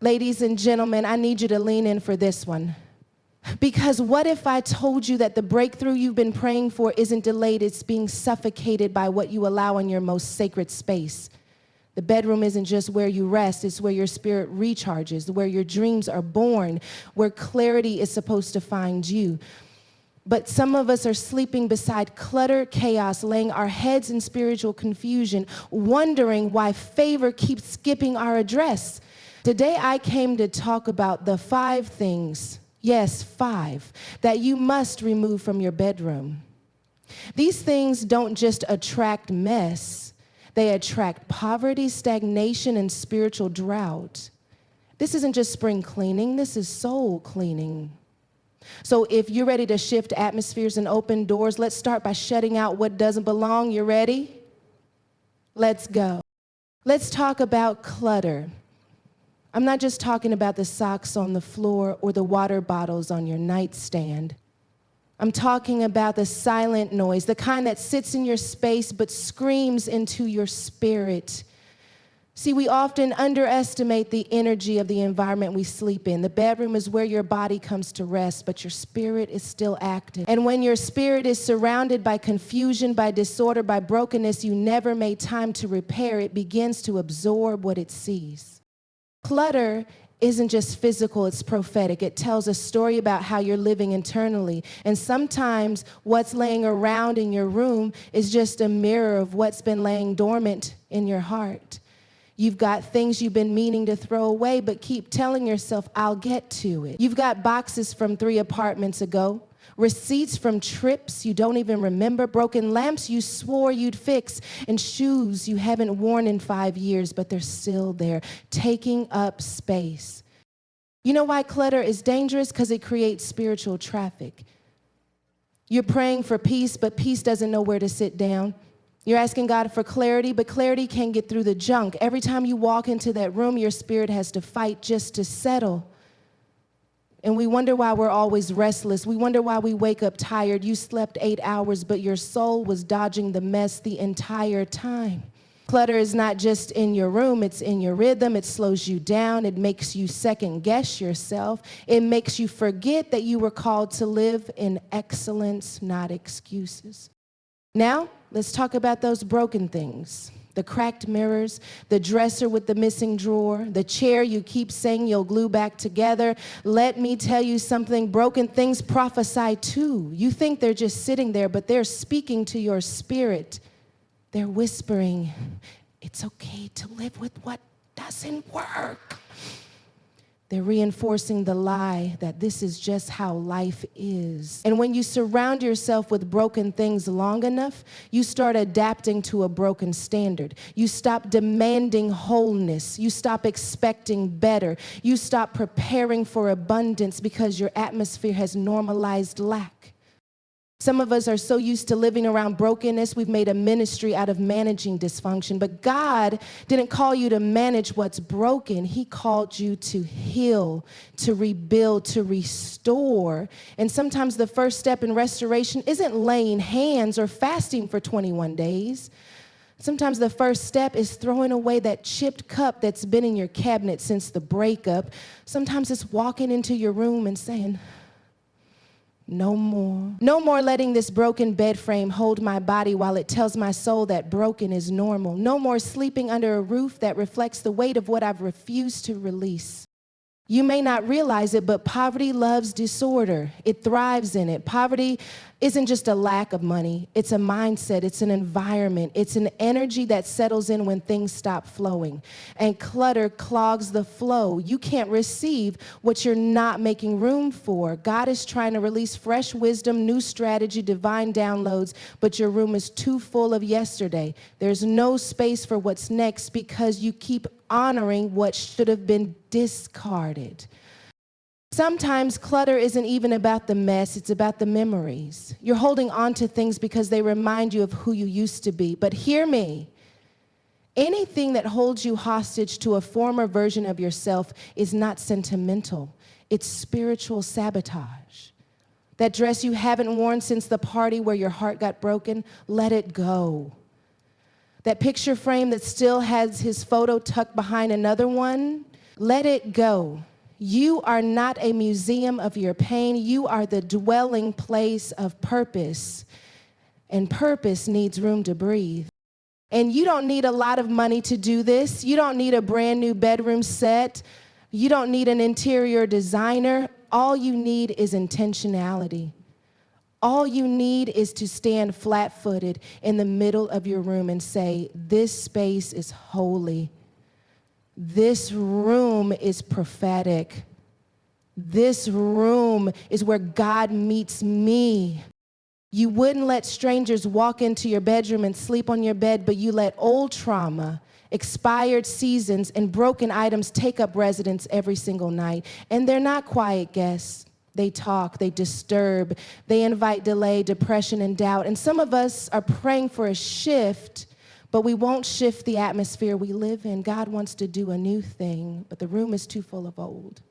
Ladies and gentlemen, I need you to lean in for this one. Because what if I told you that the breakthrough you've been praying for isn't delayed, it's being suffocated by what you allow in your most sacred space? The bedroom isn't just where you rest, it's where your spirit recharges, where your dreams are born, where clarity is supposed to find you. But some of us are sleeping beside clutter, chaos, laying our heads in spiritual confusion, wondering why favor keeps skipping our address. Today I came to talk about the 5 things, yes, 5, that you must remove from your bedroom. These things don't just attract mess, they attract poverty, stagnation, and spiritual drought. This isn't just spring cleaning, this is soul cleaning. So if you're ready to shift atmospheres and open doors, let's start by shutting out what doesn't belong. You ready? Let's go. Let's talk about clutter. I'm not just talking about the socks on the floor or the water bottles on your nightstand. I'm talking about the silent noise, the kind that sits in your space but screams into your spirit. See, we often underestimate the energy of the environment we sleep in. The bedroom is where your body comes to rest, but your spirit is still active. And when your spirit is surrounded by confusion, by disorder, by brokenness you never made time to repair, it begins to absorb what it sees. Clutter isn't just physical, it's prophetic. It tells a story about how you're living internally. And sometimes what's laying around in your room is just a mirror of what's been laying dormant in your heart. You've got things you've been meaning to throw away, but keep telling yourself, I'll get to it. You've got boxes from 3 apartments ago, receipts from trips you don't even remember, broken lamps you swore you'd fix, and shoes you haven't worn in 5 years, but they're still there, taking up space. You know why clutter is dangerous? Because it creates spiritual traffic. You're praying for peace, but peace doesn't know where to sit down. You're asking God for clarity, but clarity can't get through the junk. Every time you walk into that room, your spirit has to fight just to settle. And we wonder why we're always restless. We wonder why we wake up tired. You slept 8 hours, but your soul was dodging the mess the entire time. Clutter is not just in your room, it's in your rhythm. It slows you down. It makes you second guess yourself. It makes you forget that you were called to live in excellence, not excuses. Now, let's talk about those broken things. The cracked mirrors, the dresser with the missing drawer, the chair you keep saying you'll glue back together. Let me tell you something, broken things prophesy too. You think they're just sitting there, but they're speaking to your spirit. They're whispering, it's okay to live with what doesn't work. They're reinforcing the lie that this is just how life is. And when you surround yourself with broken things long enough, you start adapting to a broken standard. You stop demanding wholeness. You stop expecting better. You stop preparing for abundance because your atmosphere has normalized lack. Some of us are so used to living around brokenness, we've made a ministry out of managing dysfunction. But God didn't call you to manage what's broken. He called you to heal, to rebuild, to restore. And sometimes the first step in restoration isn't laying hands or fasting for 21 days. Sometimes the first step is throwing away that chipped cup that's been in your cabinet since the breakup. Sometimes it's walking into your room and saying, no more. No more letting this broken bed frame hold my body while it tells my soul that broken is normal. No more sleeping under a roof that reflects the weight of what I've refused to release. You may not realize it, but poverty loves disorder. It thrives in it. Poverty isn't just a lack of money. It's a mindset. It's an environment. It's an energy that settles in when things stop flowing. And clutter clogs the flow. You can't receive what you're not making room for. God is trying to release fresh wisdom, new strategy, divine downloads, but your room is too full of yesterday. There's no space for what's next because you keep honoring what should have been discarded. Sometimes clutter isn't even about the mess, it's about the memories. You're holding on to things because they remind you of who you used to be. But hear me, anything that holds you hostage to a former version of yourself is not sentimental, it's spiritual sabotage. That dress you haven't worn since the party where your heart got broken, let it go. That picture frame that still has his photo tucked behind another one, Let it go. You are not a museum of your pain. You are the dwelling place of purpose. And purpose needs room to breathe. And you don't need a lot of money to do this. You don't need a brand new bedroom set. You don't need an interior designer. All you need is intentionality. All you need is to stand flat-footed in the middle of your room and say, this space is holy. This room is prophetic. This room is where God meets me. You wouldn't let strangers walk into your bedroom and sleep on your bed, but you let old trauma, expired seasons, and broken items take up residence every single night. And they're not quiet guests. They talk, they disturb, they invite delay, depression, and doubt. And some of us are praying for a shift, but we won't shift the atmosphere we live in. God wants to do a new thing, but the room is too full of old.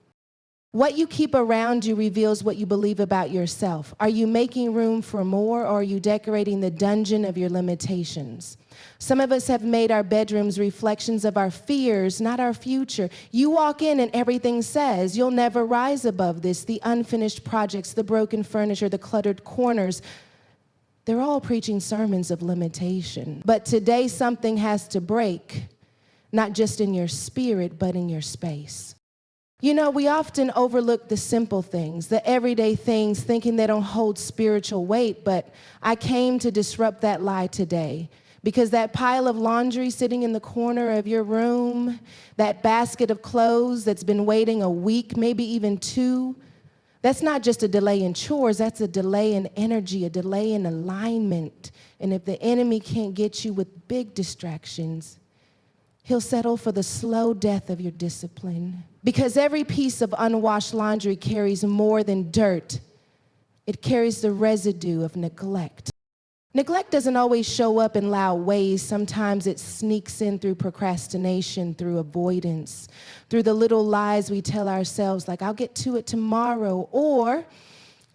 What you keep around you reveals what you believe about yourself. Are you making room for more, or are you decorating the dungeon of your limitations? Some of us have made our bedrooms reflections of our fears, not our future. You walk in and everything says, you'll never rise above this. The unfinished projects, the broken furniture, the cluttered corners, they're all preaching sermons of limitation. But today something has to break, not just in your spirit, but in your space. You know, we often overlook the simple things, the everyday things, thinking they don't hold spiritual weight, but I came to disrupt that lie today. Because that pile of laundry sitting in the corner of your room, that basket of clothes that's been waiting a week, maybe even 2, that's not just a delay in chores, that's a delay in energy, a delay in alignment. And if the enemy can't get you with big distractions, he'll settle for the slow death of your discipline. Because every piece of unwashed laundry carries more than dirt. It carries the residue of neglect. Neglect doesn't always show up in loud ways. Sometimes it sneaks in through procrastination, through avoidance, through the little lies we tell ourselves, like, I'll get to it tomorrow, or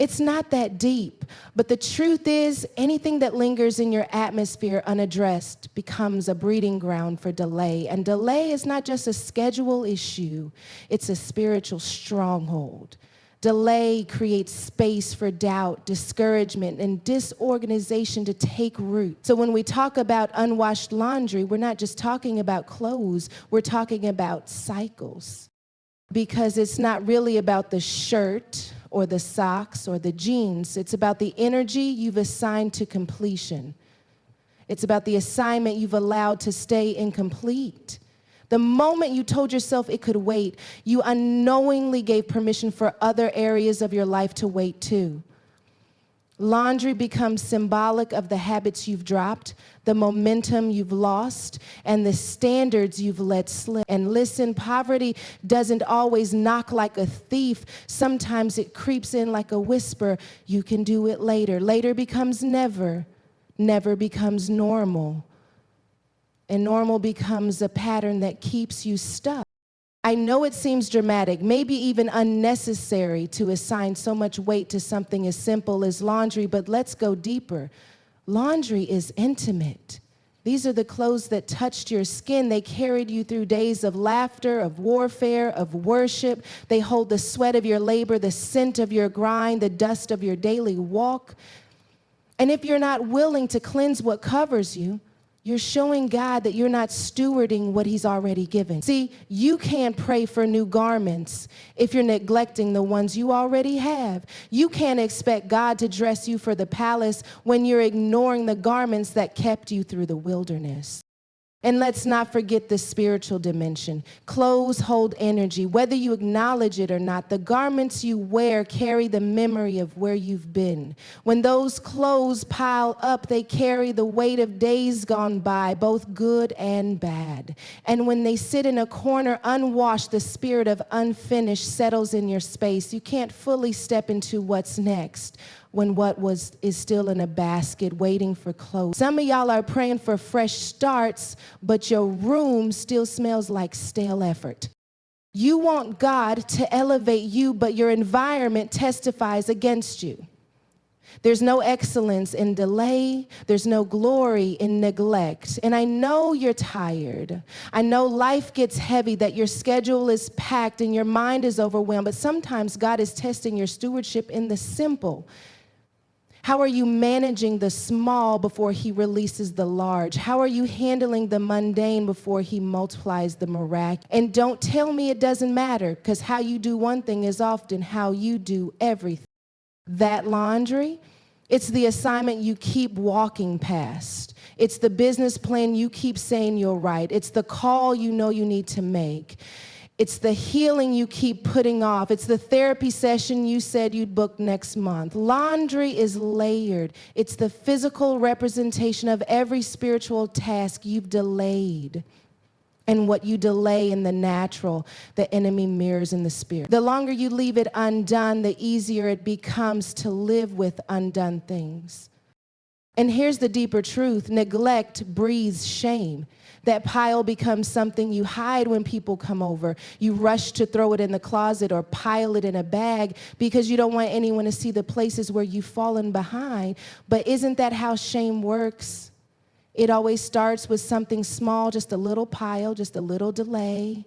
it's not that deep. But the truth is, anything that lingers in your atmosphere unaddressed becomes a breeding ground for delay. And delay is not just a schedule issue, it's a spiritual stronghold. Delay creates space for doubt, discouragement, and disorganization to take root. So when we talk about unwashed laundry, we're not just talking about clothes, we're talking about cycles. Because it's not really about the shirt or the socks or the jeans. It's about the energy you've assigned to completion. It's about the assignment you've allowed to stay incomplete. The moment you told yourself it could wait, you unknowingly gave permission for other areas of your life to wait too. Laundry becomes symbolic of the habits you've dropped, the momentum you've lost, and the standards you've let slip. And listen, poverty doesn't always knock like a thief. Sometimes it creeps in like a whisper. You can do it later. Later becomes never. Never becomes normal. And normal becomes a pattern that keeps you stuck. I know it seems dramatic, maybe even unnecessary to assign so much weight to something as simple as laundry, but let's go deeper. Laundry is intimate. These are the clothes that touched your skin. They carried you through days of laughter, of warfare, of worship. They hold the sweat of your labor, the scent of your grind, the dust of your daily walk. And if you're not willing to cleanse what covers you, you're showing God that you're not stewarding what he's already given. See, you can't pray for new garments if you're neglecting the ones you already have. You can't expect God to dress you for the palace when you're ignoring the garments that kept you through the wilderness. And let's not forget the spiritual dimension. Clothes hold energy. Whether you acknowledge it or not, the garments you wear carry the memory of where you've been. When those clothes pile up, they carry the weight of days gone by, both good and bad. And when they sit in a corner unwashed, the spirit of unfinished settles in your space. You can't fully step into what's next when what is still in a basket waiting for clothes. Some of y'all are praying for fresh starts, but your room still smells like stale effort. You want God to elevate you, but your environment testifies against you. There's no excellence in delay. There's no glory in neglect. And I know you're tired. I know life gets heavy, that your schedule is packed and your mind is overwhelmed. But sometimes God is testing your stewardship in the simple. How are you managing the small before he releases the large? How are you handling the mundane before he multiplies the miraculous? And don't tell me it doesn't matter, because how you do one thing is often how you do everything. That laundry, it's the assignment you keep walking past. It's the business plan you keep saying you'll write. It's the call you know you need to make. It's the healing you keep putting off. It's the therapy session you said you'd book next month. Laundry is layered. It's the physical representation of every spiritual task you've delayed. And what you delay in the natural, the enemy mirrors in the spirit. The longer you leave it undone, the easier it becomes to live with undone things. And here's the deeper truth. Neglect breeds shame. That pile becomes something you hide when people come over. You rush to throw it in the closet or pile it in a bag because you don't want anyone to see the places where you've fallen behind. But isn't that how shame works? It always starts with something small, just a little pile, just a little delay.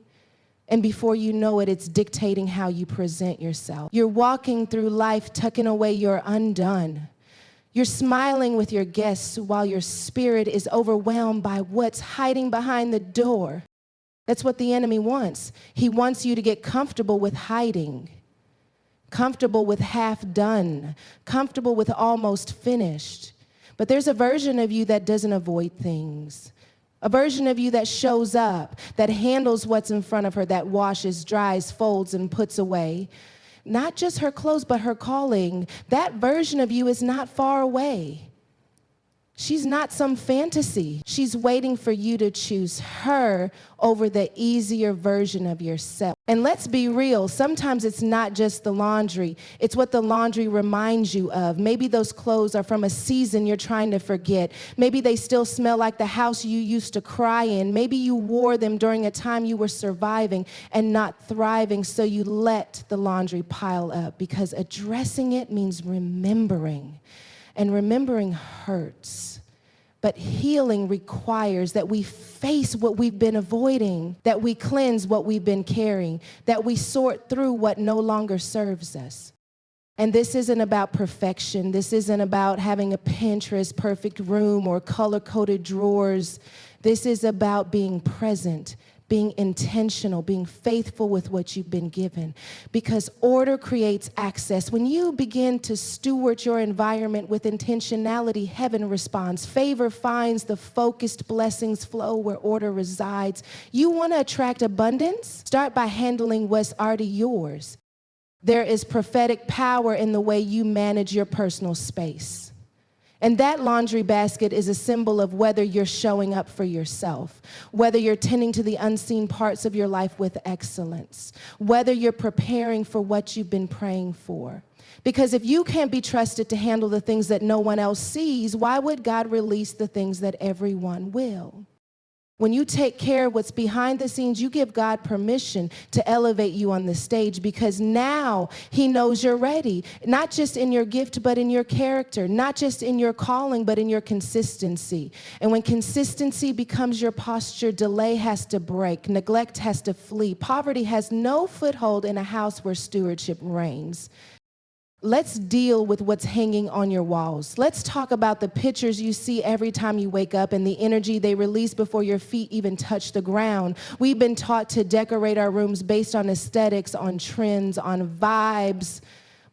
And before you know it, it's dictating how you present yourself. You're walking through life tucking away your undone. You're smiling with your guests while your spirit is overwhelmed by what's hiding behind the door. That's what the enemy wants. He wants you to get comfortable with hiding, comfortable with half done, comfortable with almost finished. But there's a version of you that doesn't avoid things. A version of you that shows up, that handles what's in front of her, that washes, dries, folds, and puts away. Not just her clothes, but her calling. That version of you is not far away. She's not some fantasy. She's waiting for you to choose her over the easier version of yourself. And let's be real, sometimes it's not just the laundry. It's what the laundry reminds you of. Maybe those clothes are from a season you're trying to forget. Maybe they still smell like the house you used to cry in. Maybe you wore them during a time you were surviving and not thriving, so you let the laundry pile up, because addressing it means remembering. And remembering hurts. But healing requires that we face what we've been avoiding, that we cleanse what we've been carrying, that we sort through what no longer serves us. And this isn't about perfection. This isn't about having a Pinterest perfect room or color-coded drawers. This is about being present, being intentional, being faithful with what you've been given. Because order creates access. When you begin to steward your environment with intentionality, heaven responds. Favor finds the focused blessings flow where order resides. You want to attract abundance? Start by handling what's already yours. There is prophetic power in the way you manage your personal space. And that laundry basket is a symbol of whether you're showing up for yourself, whether you're tending to the unseen parts of your life with excellence, whether you're preparing for what you've been praying for. Because if you can't be trusted to handle the things that no one else sees, why would God release the things that everyone will? When you take care of what's behind the scenes, you give God permission to elevate you on the stage, because now he knows you're ready, not just in your gift, but in your character, not just in your calling, but in your consistency. And when consistency becomes your posture, delay has to break, neglect has to flee. Poverty has no foothold in a house where stewardship reigns. Let's deal with what's hanging on your walls. Let's talk about the pictures you see every time you wake up and the energy they release before your feet even touch the ground. We've been taught to decorate our rooms based on aesthetics, on trends, on vibes.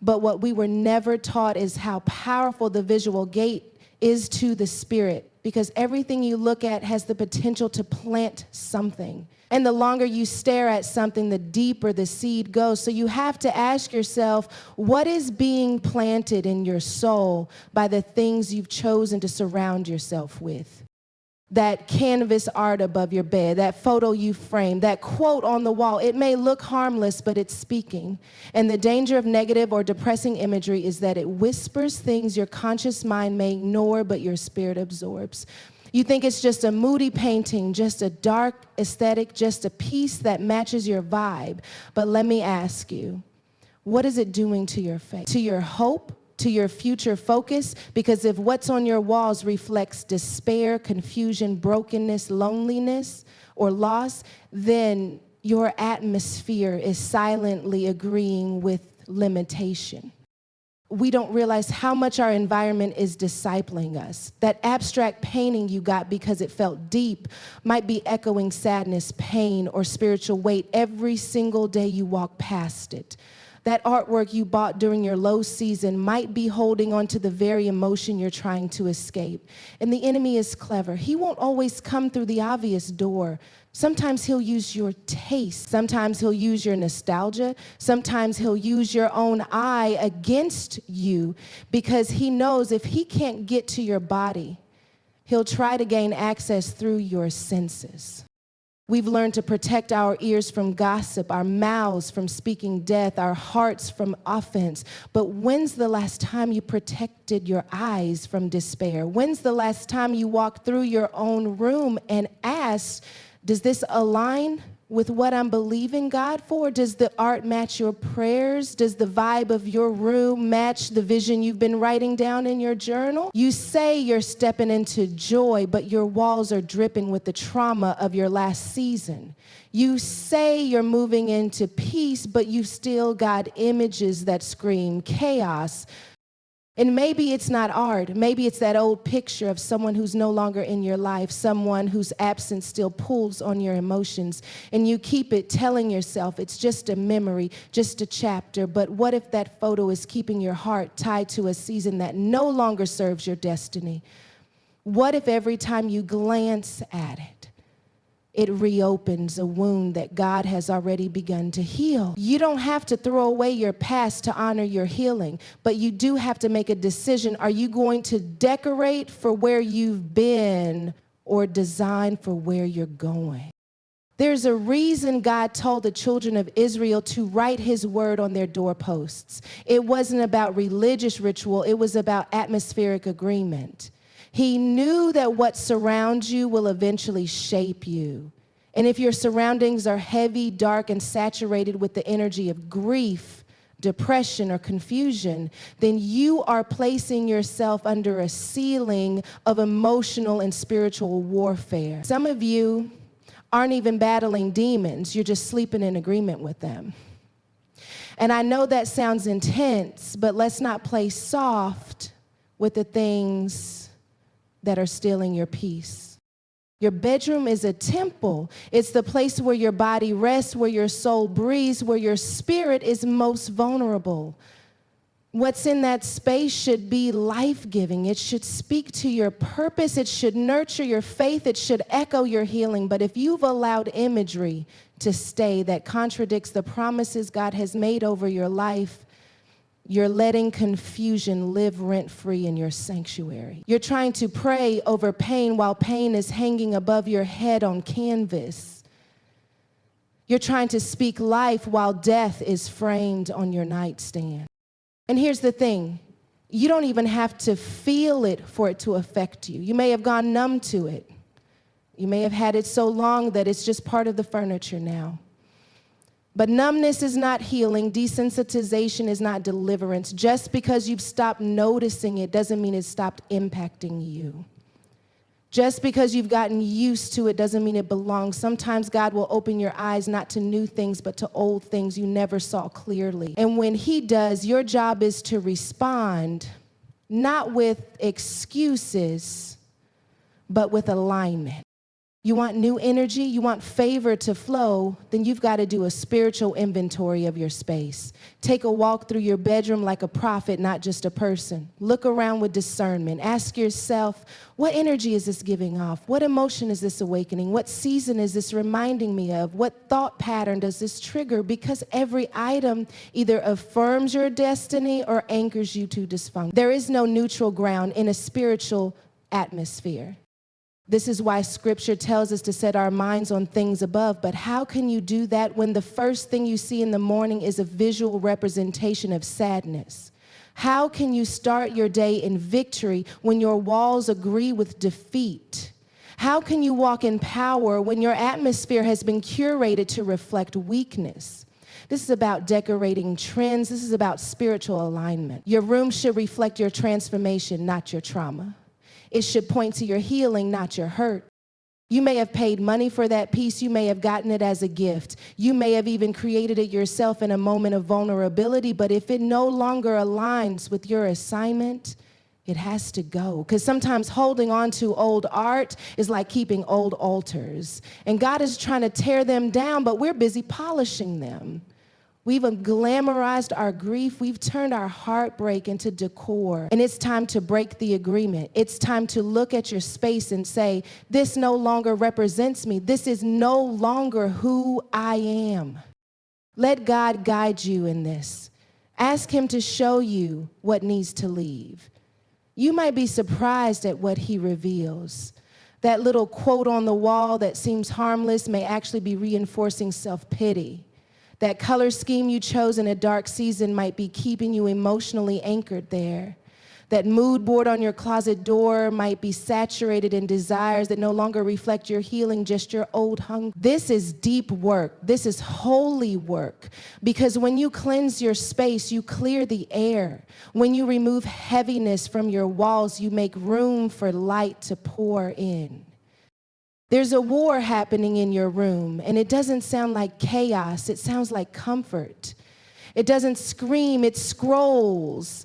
But what we were never taught is how powerful the visual gate is to the spirit, because everything you look at has the potential to plant something. And the longer you stare at something, the deeper the seed goes. So you have to ask yourself, what is being planted in your soul by the things you've chosen to surround yourself with? That canvas art above your bed, that photo you framed, that quote on the wall. It may look harmless, but it's speaking. And the danger of negative or depressing imagery is that it whispers things your conscious mind may ignore, but your spirit absorbs. You think it's just a moody painting, just a dark aesthetic, just a piece that matches your vibe. But let me ask you, what is it doing to your faith, to your hope, to your future focus, because if what's on your walls reflects despair, confusion, brokenness, loneliness, or loss, then your atmosphere is silently agreeing with limitation. We don't realize how much our environment is discipling us. That abstract painting you got because it felt deep might be echoing sadness, pain, or spiritual weight every single day you walk past it. That artwork you bought during your low season might be holding on to the very emotion you're trying to escape. And the enemy is clever. He won't always come through the obvious door. Sometimes he'll use your taste. Sometimes he'll use your nostalgia. Sometimes he'll use your own eye against you, because he knows if he can't get to your body, he'll try to gain access through your senses. We've learned to protect our ears from gossip, our mouths from speaking death, our hearts from offense. But when's the last time you protected your eyes from despair? When's the last time you walked through your own room and asked, does this align with what I'm believing God for? Does the art match your prayers? Does the vibe of your room match the vision you've been writing down in your journal? You say you're stepping into joy, but your walls are dripping with the trauma of your last season. You say you're moving into peace, but you've still got images that scream chaos. And maybe it's not art. Maybe it's that old picture of someone who's no longer in your life, someone whose absence still pulls on your emotions. And you keep it telling yourself it's just a memory, just a chapter. But what if that photo is keeping your heart tied to a season that no longer serves your destiny? What if every time you glance at it, it reopens a wound that God has already begun to heal? You don't have to throw away your past to honor your healing, but you do have to make a decision. Are you going to decorate for where you've been or design for where you're going? There's a reason God told the children of Israel to write his word on their doorposts. It wasn't about religious ritual, it was about atmospheric agreement. He knew that what surrounds you will eventually shape you. And if your surroundings are heavy, dark, and saturated with the energy of grief, depression, or confusion, then you are placing yourself under a ceiling of emotional and spiritual warfare. Some of you aren't even battling demons, you're just sleeping in agreement with them. And I know that sounds intense, but let's not play soft with the things that are stealing your peace. Your bedroom is a temple. It's the place where your body rests, where your soul breathes, where your spirit is most vulnerable. What's in that space should be life-giving. It should speak to your purpose. It should nurture your faith. It should echo your healing. But if you've allowed imagery to stay that contradicts the promises God has made over your life, you're letting confusion live rent-free in your sanctuary. You're trying to pray over pain while pain is hanging above your head on canvas. You're trying to speak life while death is framed on your nightstand. And here's the thing, you don't even have to feel it for it to affect you. You may have gone numb to it. You may have had it so long that it's just part of the furniture now. But numbness is not healing. Desensitization is not deliverance. Just because you've stopped noticing it doesn't mean it's stopped impacting you. Just because you've gotten used to it doesn't mean it belongs. Sometimes God will open your eyes not to new things, but to old things you never saw clearly. And when he does, your job is to respond, not with excuses, but with alignment. You want new energy, you want favor to flow, then you've got to do a spiritual inventory of your space. Take a walk through your bedroom like a prophet, not just a person. Look around with discernment. Ask yourself, what energy is this giving off? What emotion is this awakening? What season is this reminding me of? What thought pattern does this trigger? Because every item either affirms your destiny or anchors you to dysfunction. There is no neutral ground in a spiritual atmosphere. This is why scripture tells us to set our minds on things above. But how can you do that when the first thing you see in the morning is a visual representation of sadness? How can you start your day in victory when your walls agree with defeat? How can you walk in power when your atmosphere has been curated to reflect weakness? This is about decorating trends. This is about spiritual alignment. Your room should reflect your transformation, not your trauma. It should point to your healing, not your hurt. You may have paid money for that piece. You may have gotten it as a gift. You may have even created it yourself in a moment of vulnerability, but if it no longer aligns with your assignment, it has to go. Because sometimes holding on to old art is like keeping old altars. And God is trying to tear them down, but we're busy polishing them. We've glamorized our grief. We've turned our heartbreak into decor. And it's time to break the agreement. It's time to look at your space and say, this no longer represents me. This is no longer who I am. Let God guide you in this. Ask him to show you what needs to leave. You might be surprised at what he reveals. That little quote on the wall that seems harmless may actually be reinforcing self-pity. That color scheme you chose in a dark season might be keeping you emotionally anchored there. That mood board on your closet door might be saturated in desires that no longer reflect your healing, just your old hunger. This is deep work. This is holy work. Because when you cleanse your space, you clear the air. When you remove heaviness from your walls, you make room for light to pour in. There's a war happening in your room, and it doesn't sound like chaos. It sounds like comfort. It doesn't scream, it scrolls.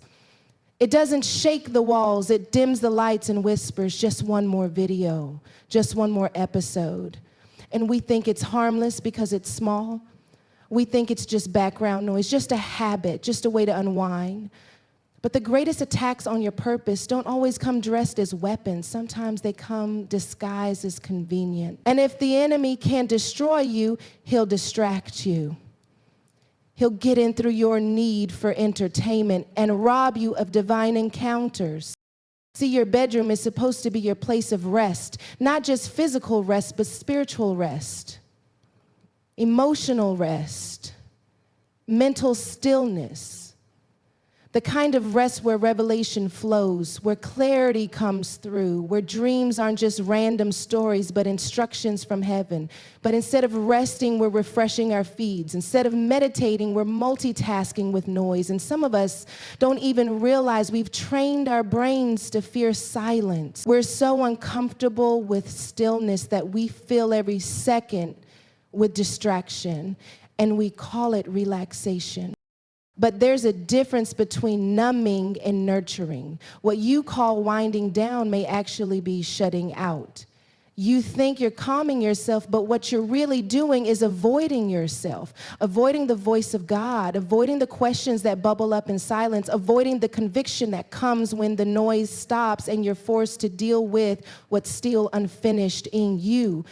It doesn't shake the walls. It dims the lights and whispers, just one more video, just one more episode. And we think it's harmless because it's small. We think it's just background noise, just a habit, just a way to unwind. But the greatest attacks on your purpose don't always come dressed as weapons. Sometimes they come disguised as convenient. And if the enemy can't destroy you, he'll distract you. He'll get in through your need for entertainment and rob you of divine encounters. See, your bedroom is supposed to be your place of rest, not just physical rest, but spiritual rest, emotional rest, mental stillness. The kind of rest where revelation flows, where clarity comes through, where dreams aren't just random stories, but instructions from heaven. But instead of resting, we're refreshing our feeds. Instead of meditating, we're multitasking with noise. And some of us don't even realize we've trained our brains to fear silence. We're so uncomfortable with stillness that we fill every second with distraction, and we call it relaxation. But there's a difference between numbing and nurturing. What you call winding down may actually be shutting out. You think you're calming yourself, but what you're really doing is avoiding yourself, avoiding the voice of God, avoiding the questions that bubble up in silence, avoiding the conviction that comes when the noise stops and you're forced to deal with what's still unfinished in you.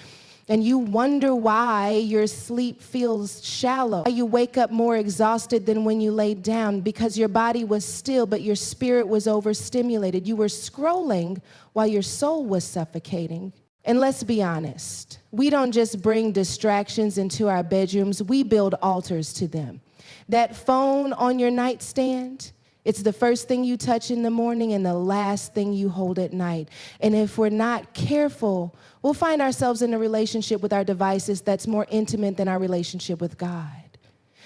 And you wonder why your sleep feels shallow. You wake up more exhausted than when you laid down because your body was still, but your spirit was overstimulated. You were scrolling while your soul was suffocating. And let's be honest, we don't just bring distractions into our bedrooms, we build altars to them. That phone on your nightstand, it's the first thing you touch in the morning and the last thing you hold at night. And if we're not careful, we'll find ourselves in a relationship with our devices that's more intimate than our relationship with God.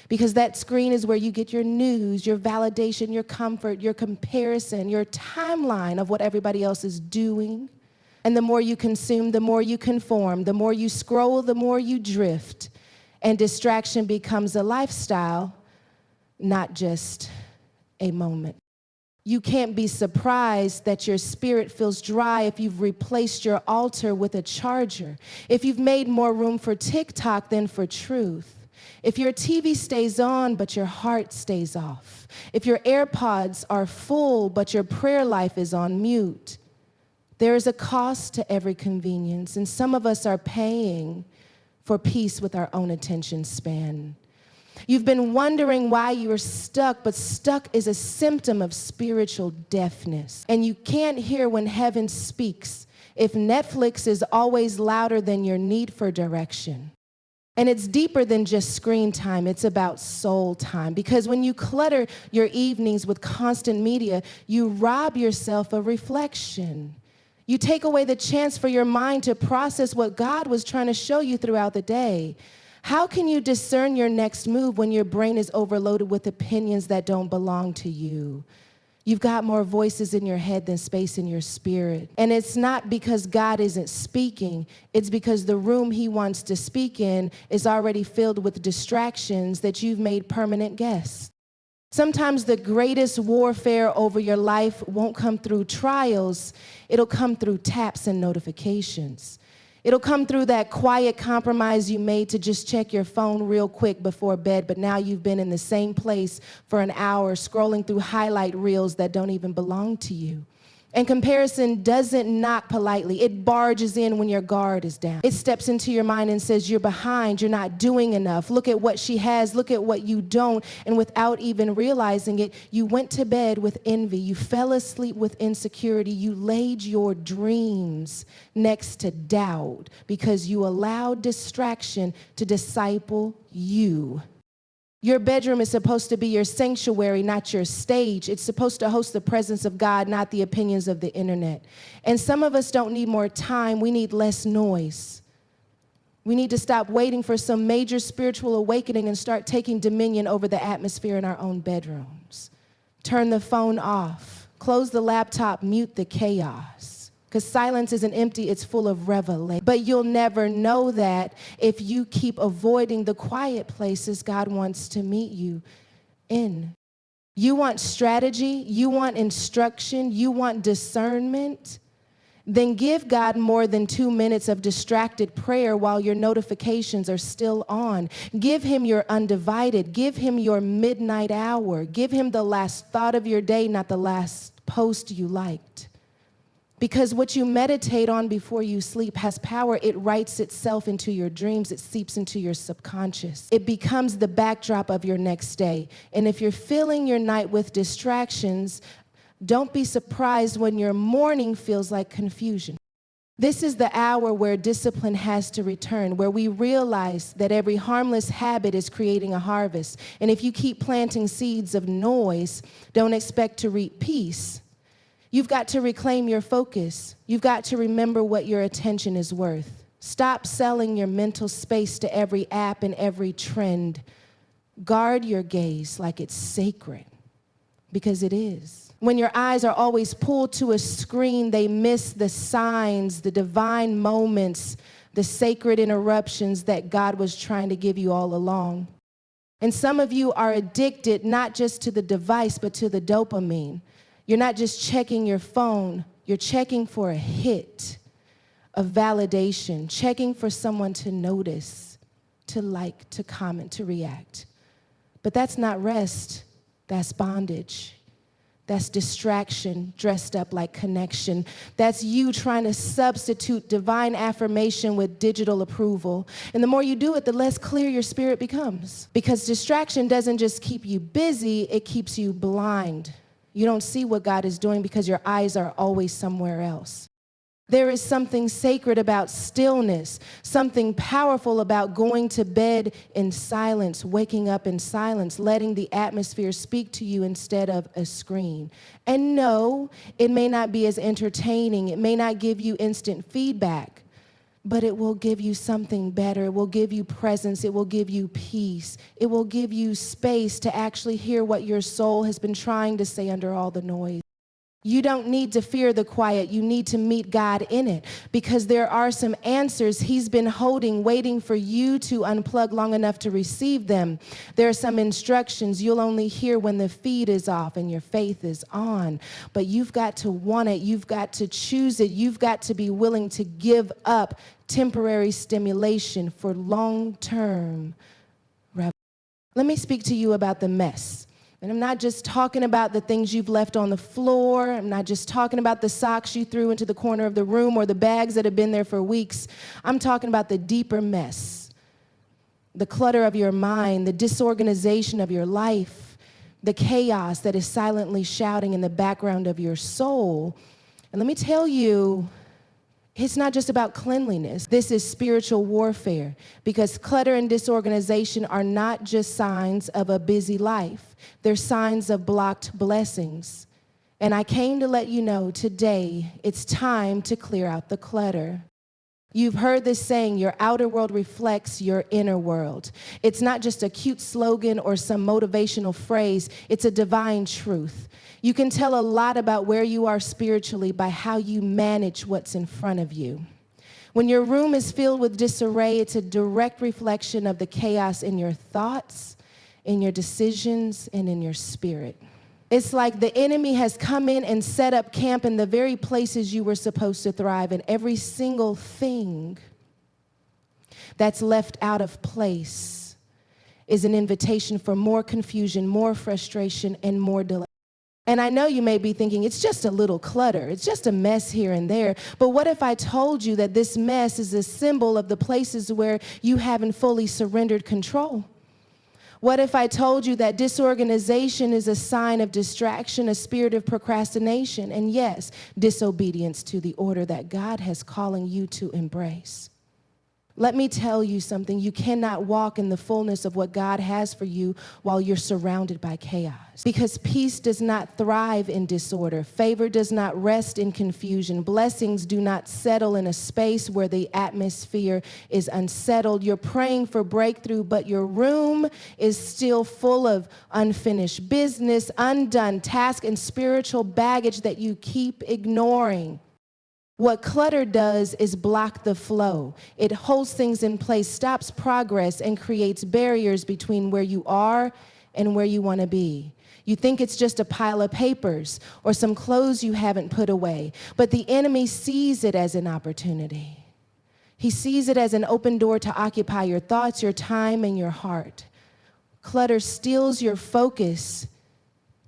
Because that screen is where you get your news, your validation, your comfort, your comparison, your timeline of what everybody else is doing. And the more you consume, the more you conform. The more you scroll, the more you drift. And distraction becomes a lifestyle, not just a moment. You can't be surprised that your spirit feels dry if you've replaced your altar with a charger, if you've made more room for TikTok than for truth, if your TV stays on but your heart stays off, if your AirPods are full but your prayer life is on mute. There is a cost to every convenience, and some of us are paying for peace with our own attention span. You've been wondering why you are stuck, but stuck is a symptom of spiritual deafness. And you can't hear when heaven speaks if Netflix is always louder than your need for direction. And it's deeper than just screen time, it's about soul time. Because when you clutter your evenings with constant media, you rob yourself of reflection. You take away the chance for your mind to process what God was trying to show you throughout the day. How can you discern your next move when your brain is overloaded with opinions that don't belong to you? You've got more voices in your head than space in your spirit. And it's not because God isn't speaking. It's because the room he wants to speak in is already filled with distractions that you've made permanent guests. Sometimes the greatest warfare over your life won't come through trials. It'll come through taps and notifications. It'll come through that quiet compromise you made to just check your phone real quick before bed, but now you've been in the same place for an hour scrolling through highlight reels that don't even belong to you. And comparison doesn't knock politely. It barges in when your guard is down. It steps into your mind and says, you're behind, you're not doing enough. Look at what she has, look at what you don't. And without even realizing it, you went to bed with envy. You fell asleep with insecurity. You laid your dreams next to doubt because you allowed distraction to disciple you. Your bedroom is supposed to be your sanctuary, not your stage. It's supposed to host the presence of God, not the opinions of the internet. And some of us don't need more time. We need less noise. We need to stop waiting for some major spiritual awakening and start taking dominion over the atmosphere in our own bedrooms. Turn the phone off. Close the laptop. Mute the chaos. Because silence isn't empty, it's full of revelation. But you'll never know that if you keep avoiding the quiet places God wants to meet you in. You want strategy, you want instruction, you want discernment, then give God more than 2 minutes of distracted prayer while your notifications are still on. Give him your undivided, give him your midnight hour, give him the last thought of your day, not the last post you liked. Because what you meditate on before you sleep has power. It writes itself into your dreams. It seeps into your subconscious. It becomes the backdrop of your next day. And if you're filling your night with distractions, don't be surprised when your morning feels like confusion. This is the hour where discipline has to return, where we realize that every harmless habit is creating a harvest. And if you keep planting seeds of noise, don't expect to reap peace. You've got to reclaim your focus. You've got to remember what your attention is worth. Stop selling your mental space to every app and every trend. Guard your gaze like it's sacred, because it is. When your eyes are always pulled to a screen, they miss the signs, the divine moments, the sacred interruptions that God was trying to give you all along. And some of you are addicted not just to the device, but to the dopamine. You're not just checking your phone, you're checking for a hit of validation, checking for someone to notice, to like, to comment, to react. But that's not rest, that's bondage. That's distraction dressed up like connection. That's you trying to substitute divine affirmation with digital approval. And the more you do it, the less clear your spirit becomes. Because distraction doesn't just keep you busy, it keeps you blind. You don't see what God is doing because your eyes are always somewhere else. There is something sacred about stillness, something powerful about going to bed in silence, waking up in silence, letting the atmosphere speak to you instead of a screen. And no, it may not be as entertaining. It may not give you instant feedback, but it will give you something better. It will give you presence. It will give you peace. It will give you space to actually hear what your soul has been trying to say under all the noise. You don't need to fear the quiet. You need to meet God in it, because there are some answers he's been holding, waiting for you to unplug long enough to receive them. There are some instructions you'll only hear when the feed is off and your faith is on. But you've got to want it. You've got to choose it. You've got to be willing to give up temporary stimulation for long-term revelation. Let me speak to you about the mess. And I'm not just talking about the things you've left on the floor. I'm not just talking about the socks you threw into the corner of the room or the bags that have been there for weeks. I'm talking about the deeper mess, the clutter of your mind, the disorganization of your life, the chaos that is silently shouting in the background of your soul. And let me tell you, it's not just about cleanliness. This is spiritual warfare, because clutter and disorganization are not just signs of a busy life. They're signs of blocked blessings. And I came to let you know today it's time to clear out the clutter. You've heard this saying, your outer world reflects your inner world. It's not just a cute slogan or some motivational phrase, it's a divine truth. You can tell a lot about where you are spiritually by how you manage what's in front of you. When your room is filled with disarray, it's a direct reflection of the chaos in your thoughts, in your decisions, and in your spirit. It's like the enemy has come in and set up camp in the very places you were supposed to thrive, and every single thing that's left out of place is an invitation for more confusion, more frustration, and more delay. And I know you may be thinking, it's just a little clutter. It's just a mess here and there. But what if I told you that this mess is a symbol of the places where you haven't fully surrendered control? What if I told you that disorganization is a sign of distraction, a spirit of procrastination, and yes, disobedience to the order that God has calling you to embrace? Let me tell you something. You cannot walk in the fullness of what God has for you while you're surrounded by chaos. Because peace does not thrive in disorder. Favor does not rest in confusion. Blessings do not settle in a space where the atmosphere is unsettled. You're praying for breakthrough, but your room is still full of unfinished business, undone tasks, and spiritual baggage that you keep ignoring. What clutter does is block the flow. It holds things in place, stops progress, and creates barriers between where you are and where you want to be. You think it's just a pile of papers or some clothes you haven't put away, but the enemy sees it as an opportunity. He sees it as an open door to occupy your thoughts, your time, and your heart. Clutter steals your focus.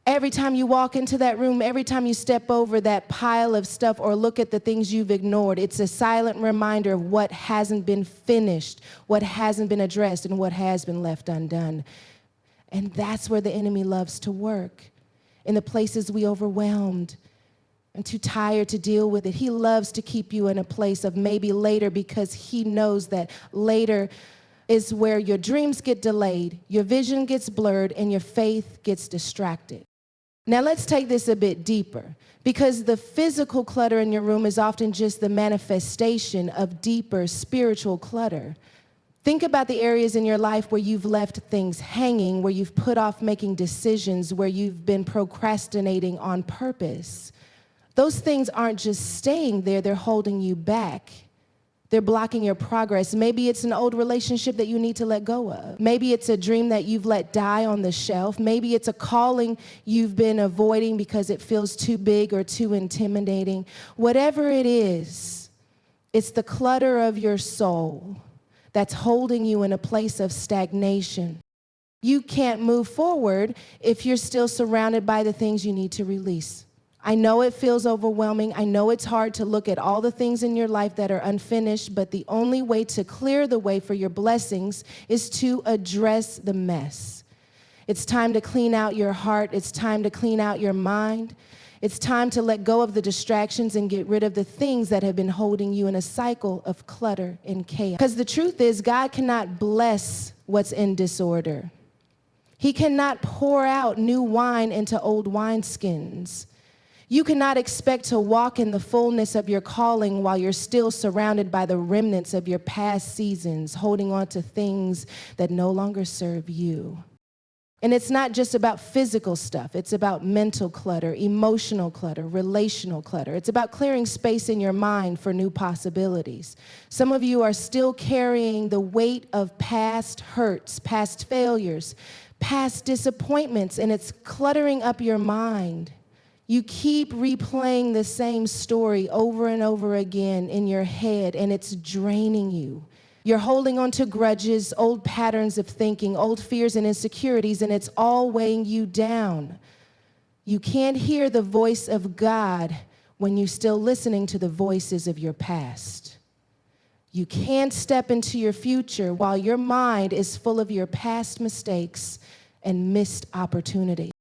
Every time you walk into that room, every time you step over that pile of stuff or look at the things you've ignored, it's a silent reminder of what hasn't been finished, what hasn't been addressed, and what has been left undone. And that's where the enemy loves to work, in the places we overwhelmed and too tired to deal with it. He loves to keep you in a place of maybe later, because he knows that later is where your dreams get delayed, your vision gets blurred, and your faith gets distracted. Now let's take this a bit deeper, because the physical clutter in your room is often just the manifestation of deeper spiritual clutter. Think about the areas in your life where you've left things hanging, where you've put off making decisions, where you've been procrastinating on purpose. Those things aren't just staying there, they're holding you back. They're blocking your progress. Maybe it's an old relationship that you need to let go of. Maybe it's a dream that you've let die on the shelf. Maybe it's a calling you've been avoiding because it feels too big or too intimidating. Whatever it is, it's the clutter of your soul that's holding you in a place of stagnation. You can't move forward if you're still surrounded by the things you need to release. I know it feels overwhelming. I know it's hard to look at all the things in your life that are unfinished, but the only way to clear the way for your blessings is to address the mess. It's time to clean out your heart. It's time to clean out your mind. It's time to let go of the distractions and get rid of the things that have been holding you in a cycle of clutter and chaos. Because the truth is, God cannot bless what's in disorder. He cannot pour out new wine into old wineskins. You cannot expect to walk in the fullness of your calling while you're still surrounded by the remnants of your past seasons, holding on to things that no longer serve you. And it's not just about physical stuff. It's about mental clutter, emotional clutter, relational clutter. It's about clearing space in your mind for new possibilities. Some of you are still carrying the weight of past hurts, past failures, past disappointments, and it's cluttering up your mind. You keep replaying the same story over and over again in your head, and it's draining you. You're holding on to grudges, old patterns of thinking, old fears and insecurities, and it's all weighing you down. You can't hear the voice of God when you're still listening to the voices of your past. You can't step into your future while your mind is full of your past mistakes and missed opportunities.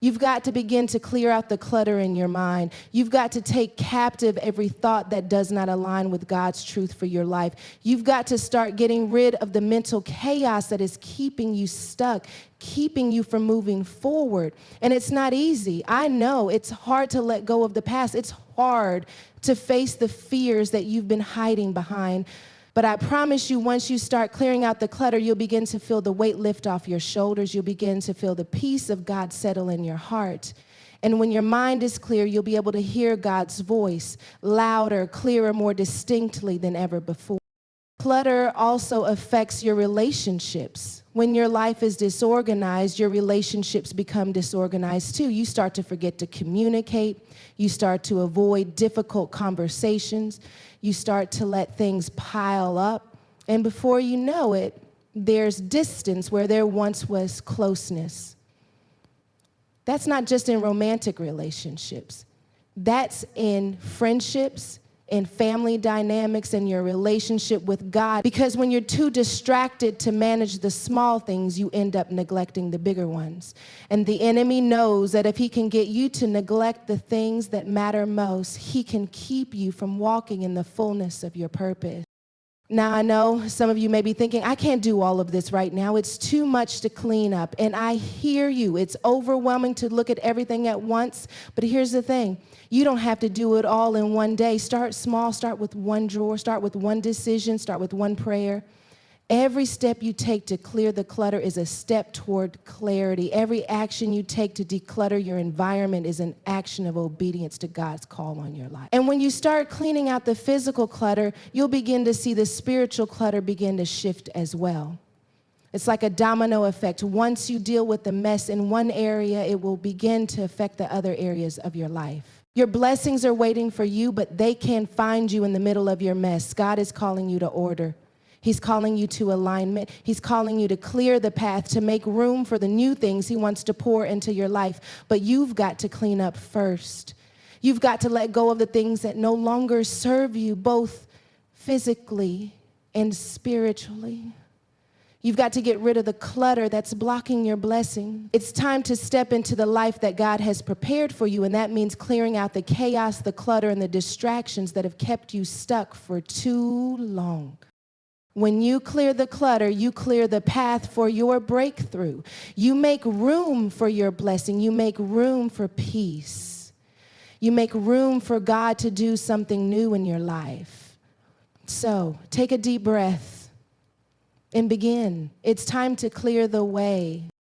You've got to begin to clear out the clutter in your mind. You've got to take captive every thought that does not align with God's truth for your life. You've got to start getting rid of the mental chaos that is keeping you stuck, keeping you from moving forward. And it's not easy. I know it's hard to let go of the past. It's hard to face the fears that you've been hiding behind. But I promise you, once you start clearing out the clutter, you'll begin to feel the weight lift off your shoulders. You'll begin to feel the peace of God settle in your heart. And when your mind is clear, you'll be able to hear God's voice louder, clearer, more distinctly than ever before. Clutter also affects your relationships. When your life is disorganized, your relationships become disorganized too. You start to forget to communicate. You start to avoid difficult conversations. You start to let things pile up. And before you know it, there's distance where there once was closeness. That's not just in romantic relationships. That's in friendships, in family dynamics, in your relationship with God. Because when you're too distracted to manage the small things, you end up neglecting the bigger ones. And the enemy knows that if he can get you to neglect the things that matter most, he can keep you from walking in the fullness of your purpose. Now, I know some of you may be thinking, I can't do all of this right now. It's too much to clean up. And I hear you. It's overwhelming to look at everything at once. But here's the thing. You don't have to do it all in one day. Start small. Start with one drawer. Start with one decision. Start with one prayer. Every step you take to clear the clutter is a step toward clarity. Every action you take to declutter your environment is an action of obedience to God's call on your life. And when you start cleaning out the physical clutter, you'll begin to see the spiritual clutter begin to shift as well. It's like a domino effect. Once you deal with the mess in one area, it will begin to affect the other areas of your life. Your blessings are waiting for you, but they can't find you in the middle of your mess. God is calling you to order. He's calling you to alignment. He's calling you to clear the path, to make room for the new things he wants to pour into your life. But you've got to clean up first. You've got to let go of the things that no longer serve you, both physically and spiritually. You've got to get rid of the clutter that's blocking your blessing. It's time to step into the life that God has prepared for you, and that means clearing out the chaos, the clutter, and the distractions that have kept you stuck for too long. When you clear the clutter, you clear the path for your breakthrough. You make room for your blessing. You make room for peace. You make room for God to do something new in your life. So take a deep breath and begin. It's time to clear the way.